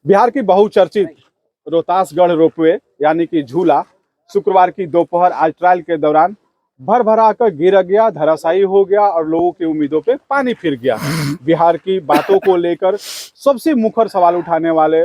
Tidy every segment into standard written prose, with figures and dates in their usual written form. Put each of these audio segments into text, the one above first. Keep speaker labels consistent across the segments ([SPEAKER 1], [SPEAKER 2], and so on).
[SPEAKER 1] बिहार की बहुचर्चित रोहतासगढ़ रोपवे यानी कि झूला शुक्रवार की दोपहर आज ट्रायल के दौरान भर भरा कर गिर गया, धराशायी हो गया और लोगों की उम्मीदों पे पानी फिर गया। बिहार की बातों को लेकर सबसे मुखर सवाल उठाने वाले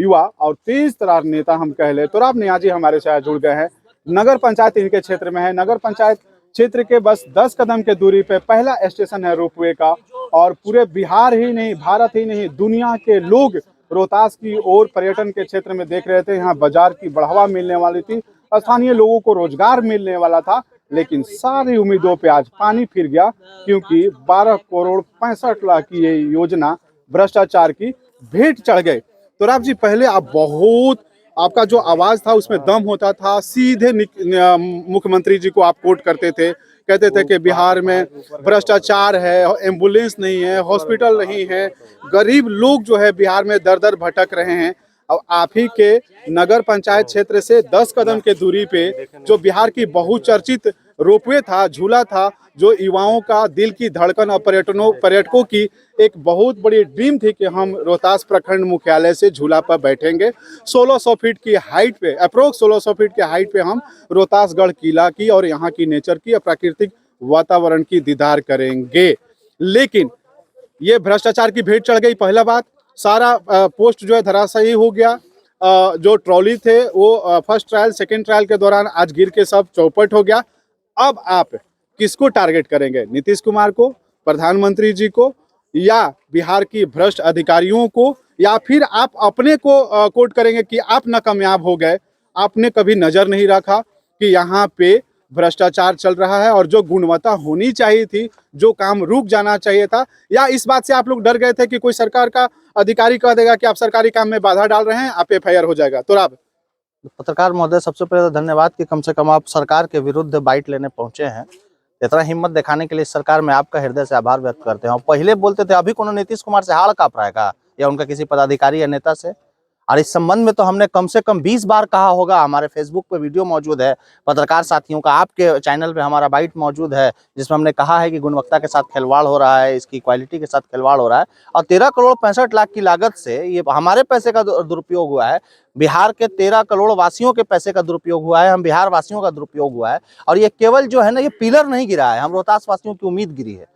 [SPEAKER 1] युवा और तेज तरार नेता हम कह ले तो नियाजी हमारे साथ जुड़ गए हैं। नगर पंचायत इनके क्षेत्र में है। नगर पंचायत क्षेत्र के बस 10 कदम के दूरी पे पहला स्टेशन है रोपवे का और पूरे बिहार ही नहीं, भारत ही नहीं, दुनिया के लोग रोहतास की ओर पर्यटन के क्षेत्र में देख रहे थे। यहाँ बाजार की बढ़ावा मिलने वाली थी, स्थानीय लोगों को रोजगार मिलने वाला था, लेकिन सारी उम्मीदों पे आज पानी फिर गया क्योंकि 12 करोड़ 65 लाख की ये योजना भ्रष्टाचार की भेंट चढ़ गए। तो राव जी, पहले आप बहुत, आपका जो आवाज था उसमें दम होता था, सीधे मुख्यमंत्री जी को आप कोट करते थे, कहते थे कि बिहार में भ्रष्टाचार है, एम्बुलेंस नहीं है, हॉस्पिटल नहीं है, गरीब लोग जो है बिहार में दर दर भटक रहे हैं। अब आप ही के नगर पंचायत क्षेत्र से 10 कदम के दूरी पे जो बिहार की बहुचर्चित रोपवे था, झूला था, जो युवाओं का दिल की धड़कन और पर्यटकों की एक बहुत बड़ी ड्रीम थी कि हम रोहतास प्रखंड मुख्यालय से झूला पर बैठेंगे। 1600 फीट की हाइट पे, अप्रोक्स 1600 फीट के हाइट पे हम रोहतासगढ़ किला की और यहाँ की नेचर की और प्राकृतिक वातावरण की दीदार करेंगे। लेकिन ये भ्रष्टाचार की भेंट चढ़ गई। पहला बात, सारा पोस्ट जो है धराशायी हो गया। जो ट्रॉली थे वो फर्स्ट ट्रायल सेकंड ट्रायल के दौरान आज गिर के सब चौपट हो गया। अब आप किसको टारगेट करेंगे? नीतीश कुमार को, प्रधानमंत्री जी को, या बिहार की भ्रष्ट अधिकारियों को, या फिर आप अपने को कोट करेंगे कि आप नाकामयाब हो गए, आपने कभी नजर नहीं रखा कि यहाँ पे भ्रष्टाचार चल रहा है और जो गुणवत्ता होनी चाहिए थी, जो काम रुक जाना चाहिए था, या इस बात से आप लोग डर गए थे कि कोई सरकार का अधिकारी कह देगा कि आप सरकारी काम में बाधा डाल रहे हैं, आप एफआईआर हो जाएगा? तो आप
[SPEAKER 2] पत्रकार महोदय, सबसे पहले तो धन्यवाद कि कम से कम आप सरकार के विरुद्ध बाइट लेने पहुंचे हैं। इतना हिम्मत दिखाने के लिए सरकार में आपका हृदय से आभार व्यक्त करते हैं। और पहले बोलते थे, अभी कौन नीतीश कुमार से हाड़ कांप रहा है का, या उनका किसी पदाधिकारी या नेता से? और इस संबंध में तो हमने कम से कम 20 बार कहा होगा। हमारे फेसबुक पे वीडियो मौजूद है पत्रकार साथियों का, आपके चैनल पे हमारा बाइट मौजूद है जिसमें हमने कहा है कि गुणवत्ता के साथ खिलवाड़ हो रहा है, इसकी क्वालिटी के साथ खिलवाड़ हो रहा है। और 13 करोड़ 65 लाख की लागत से ये हमारे पैसे का दुरुपयोग हुआ है, बिहार के 13 करोड़ वासियों के पैसे का दुरुपयोग हुआ है, हम बिहार वासियों का दुरुपयोग हुआ है। और ये केवल जो है ना, ये पिलर नहीं गिरा है, हम रोहतास वासियों की उम्मीद गिरी है।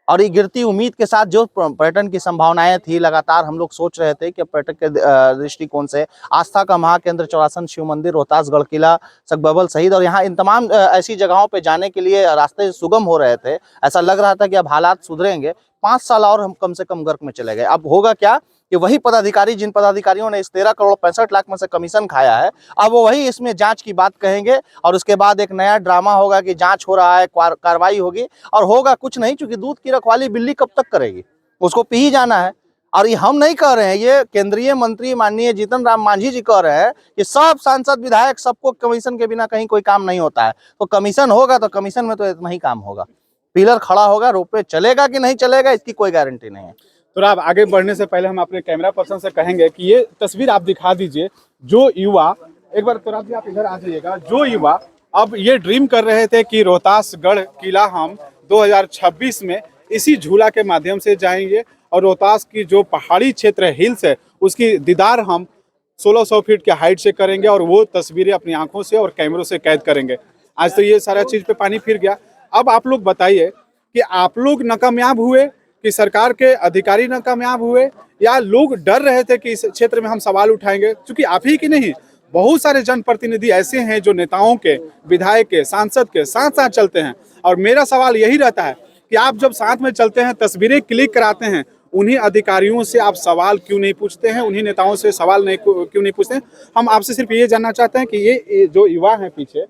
[SPEAKER 2] और ये गिरती उम्मीद के साथ जो पर्यटन की संभावनाएं थी, लगातार हम लोग सोच रहे थे कि पर्यटक के दृष्टिकोण से आस्था का महाकेंद्र चौरासन शिव मंदिर, रोहतासगढ़ किला, सकबबल शहीद और यहाँ इन तमाम ऐसी जगहों पे जाने के लिए रास्ते सुगम हो रहे थे। ऐसा लग रहा था कि अब हालात सुधरेंगे, 5 साल और हम कम से कम गर्क में चले गए। अब होगा क्या कि वही पदाधिकारी, जिन पदाधिकारियों ने इस 13 करोड़ 65 लाख में से कमीशन खाया है, अब वो वही इसमें जांच की बात कहेंगे और उसके बाद एक नया ड्रामा होगा कि जांच हो रहा है, कार्रवाई होगी, और होगा कुछ नहीं, क्योंकि दूध की रखवाली बिल्ली कब तक करेगी, उसको पी ही जाना है। और ये हम नहीं कह रहे हैं, ये केंद्रीय मंत्री माननीय जीतन राम मांझी जी कह रहे हैं कि सब सांसद विधायक सबको कमीशन के बिना कहीं कोई काम नहीं होता है। तो कमीशन होगा तो कमीशन में तो इतना ही काम होगा, पिलर खड़ा होगा, रोपवे चलेगा कि नहीं चलेगा इसकी कोई गारंटी नहीं है।
[SPEAKER 1] तो आप आगे बढ़ने से पहले हम अपने कैमरा पर्सन से कहेंगे कि ये तस्वीर आप दिखा दीजिए। जो युवा, एक बार तो जी आप इधर आ जाइएगा, जो युवा अब ये ड्रीम कर रहे थे कि रोहतासगढ़ किला हम 2026 में इसी झूला के माध्यम से जाएंगे और रोहतास की जो पहाड़ी क्षेत्र है, हिल्स है, उसकी दीदार हम 1600 फीट के हाइट से करेंगे और वो तस्वीरें अपनी आंखों से और कैमरों से कैद करेंगे। आज तो ये सारा चीज पे पानी फिर गया। अब आप लोग बताइए कि आप लोग नाकामयाब हुए कि सरकार के अधिकारी नाकामयाब हुए, या लोग डर रहे थे कि इस क्षेत्र में हम सवाल उठाएंगे? क्योंकि आप ही की नहीं, बहुत सारे जनप्रतिनिधि ऐसे हैं जो नेताओं के, विधायक के, सांसद के साथ साथ चलते हैं। और मेरा सवाल यही रहता है कि आप जब साथ में चलते हैं, तस्वीरें क्लिक कराते हैं, उन्हीं अधिकारियों से आप सवाल क्यों नहीं पूछते हैं? उन्हीं नेताओं से सवाल नहीं क्यों नहीं पूछते हैं? हम आपसे सिर्फ ये जानना चाहते हैं कि ये जो युवा हैं पीछे,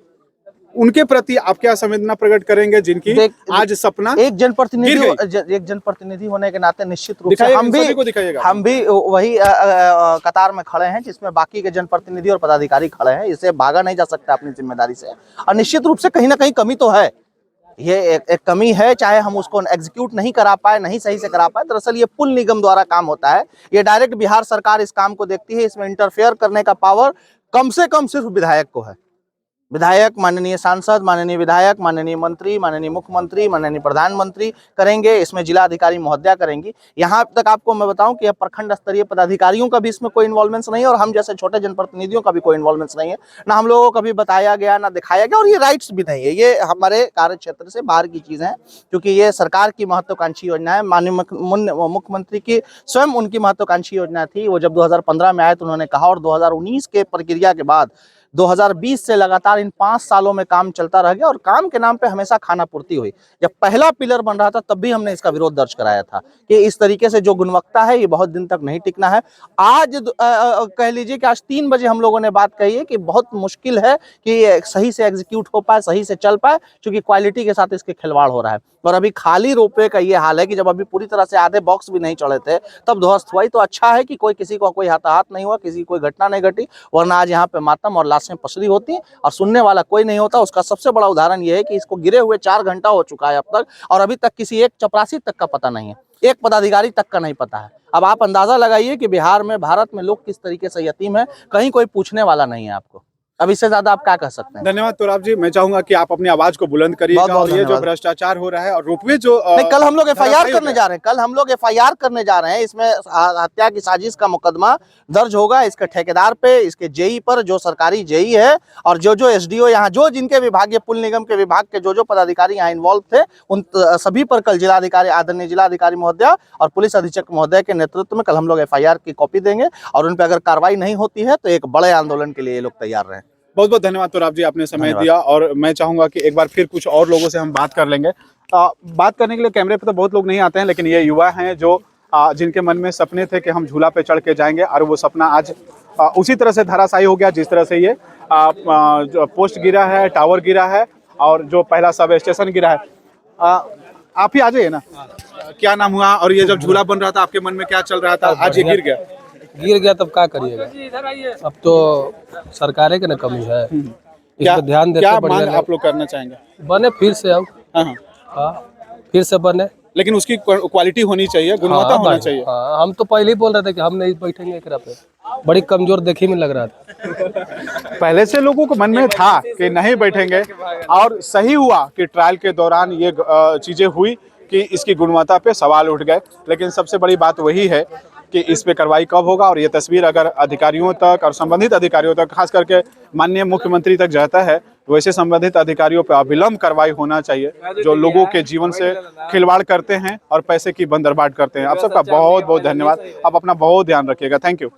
[SPEAKER 1] उनके प्रति आप क्या संवेदना प्रकट करेंगे जिनकी आज सपना?
[SPEAKER 2] एक जनप्रतिनिधि होने के नाते निश्चित रूप से हम भी वही कतार में खड़े हैं जिसमें बाकी के जनप्रतिनिधि और पदाधिकारी खड़े हैं। इसे भागा नहीं जा सकता अपनी जिम्मेदारी से। और निश्चित रूप से कहीं ना कहीं कमी तो है, ये एक कमी है, चाहे हम उसको एग्जीक्यूट नहीं करा पाए, नहीं सही से करा पाए। दरअसल ये पुल निगम द्वारा काम होता है, ये डायरेक्ट बिहार सरकार इस काम को देखती है, इसमें इंटरफेयर करने का पावर कम से कम सिर्फ विधायक को है। विधायक, माननीय सांसद, माननीय विधायक, माननीय मंत्री, माननीय मुख्यमंत्री, माननीय प्रधानमंत्री करेंगे, इसमें जिलाधिकारी महोदया करेंगी। यहाँ तक आपको मैं बताऊं कि प्रखंड स्तरीय पदाधिकारियों का भी इसमें कोई इन्वॉल्वमेंट नहीं है और हम जैसे छोटे जनप्रतिनिधियों का भी कोई इन्वॉल्वमेंट नहीं है। ना हम लोगों को कभी बताया गया, ना दिखाया गया, और ये राइट्स भी नहीं है, ये हमारे कार्य क्षेत्र से बाहर की चीजें हैं, क्योंकि ये सरकार की महत्वाकांक्षी योजना है। माननीय मुख्यमंत्री की स्वयं उनकी महत्वाकांक्षी योजना थी। वो जब 2015 में आए तो उन्होंने कहा, और 2019 के प्रक्रिया के बाद 2020 से लगातार इन 5 सालों में काम चलता रह गया और काम के नाम पे हमेशा खाना पूर्ति हुई। जब पहला पिलर बन रहा था तब भी हमने इसका विरोध दर्ज कराया था कि इस तरीके से जो गुणवत्ता है ये बहुत दिन तक नहीं टिकना है। आज कह लीजिए कि आज 3 बजे हम लोगों ने बात कही है कि बहुत मुश्किल है कि ये सही से एग्जीक्यूट हो पाए, सही से चल पाए, क्योंकि क्वालिटी के साथ इसके खिलवाड़ हो रहा है। और अभी खाली रोपवे का ये हाल है कि जब अभी पूरी तरह से आधे बॉक्स भी नहीं चढ़े थे तब ध्वस्त हुआ। तो अच्छा है कि किसी को कोई हताहत नहीं हुआ, किसी कोई घटना नहीं घटी, वरना आज यहाँ पे मातम और लाशें पसरी होती और सुनने वाला कोई नहीं होता। उसका सबसे बड़ा उदाहरण ये है कि इसको गिरे हुए 4 घंटा हो चुका है अब तक, और अभी तक किसी एक चपरासी तक का पता नहीं है, एक पदाधिकारी तक का नहीं पता है। अब आप अंदाजा लगाइए कि बिहार में, भारत में लोग किस तरीके से यतीम है, कहीं कोई पूछने वाला नहीं है आपको। अब इससे ज्यादा आप क्या कह सकते हैं?
[SPEAKER 1] धन्यवाद तोराब जी। मैं चाहूंगा कि आप अपनी आवाज को बुलंद करिएगा और ये जो भ्रष्टाचार हो रहा है और रोपवे जो
[SPEAKER 2] नहीं, कल हम लोग एफआईआर करने जा रहे हैं, कल हम लोग एफआईआर करने जा रहे हैं। इसमें हत्या की साजिश का मुकदमा दर्ज होगा इसके ठेकेदार पे, इसके जेई पर, जो सरकारी जेई है, और जो एसडीओ यहाँ, जो जिनके विभाग, पुल निगम के विभाग के जो पदाधिकारी यहाँ इन्वॉल्व थे, उन सभी पर कल जिलाधिकारी, आदरणीय जिलाधिकारी महोदया और पुलिस अधीक्षक महोदय के नेतृत्व में कल हम लोग एफआईआर की कॉपी देंगे, और उन पर अगर कार्रवाई नहीं होती है तो एक बड़े आंदोलन के लिए ये लोग तैयार रहे।
[SPEAKER 1] बहुत बहुत धन्यवाद तोराब जी, आपने समय दिया। और मैं चाहूंगा कि एक बार फिर कुछ और लोगों से हम बात कर लेंगे। बात करने के लिए कैमरे पे तो बहुत लोग नहीं आते हैं, लेकिन ये युवा हैं जो जिनके मन में सपने थे कि हम झूला पे चढ़ के जाएंगे, और वो सपना आज उसी तरह से धराशायी हो गया जिस तरह से ये जो पोस्ट गिरा है, टावर गिरा है, और जो पहला सब स्टेशन गिरा है। आप ही आ जाइए ना। क्या नाम हुआ, और ये जब झूला बन रहा था आपके मन में क्या चल रहा था? आज ये गिर गया,
[SPEAKER 3] तब क्या करिएगा? अब तो सरकारें की ना कमी है, इस
[SPEAKER 1] क्या
[SPEAKER 3] पर ध्यान देते
[SPEAKER 1] क्या मांग आप लोग करना चाहेंगे?
[SPEAKER 3] बने फिर से, अब फिर से बने,
[SPEAKER 1] लेकिन उसकी क्वालिटी होनी चाहिए, गुणवत्ता होना चाहिए।
[SPEAKER 3] हम तो पहले ही बोल रहे थे कि हम नहीं बैठेंगे एकरा पे, बड़ी कमजोर देखी में लग रहा था।
[SPEAKER 1] पहले से लोगों को मन में था कि नहीं बैठेंगे, और सही हुआ कि ट्रायल के दौरान ये चीजें हुई कि इसकी गुणवत्ता पे सवाल उठ गए। लेकिन सबसे बड़ी बात वही है कि इस पे कार्रवाई कब होगा, और ये तस्वीर अगर अधिकारियों तक और संबंधित अधिकारियों तक, खास करके माननीय मुख्यमंत्री तक जाता है, वैसे संबंधित अधिकारियों पर अविलंब कार्रवाई होना चाहिए, जो लोगों के जीवन से खिलवाड़ करते हैं और पैसे की बंदरबाट करते हैं। आप सबका बहुत बहुत धन्यवाद। आप अपना बहुत ध्यान रखिएगा। Thank you.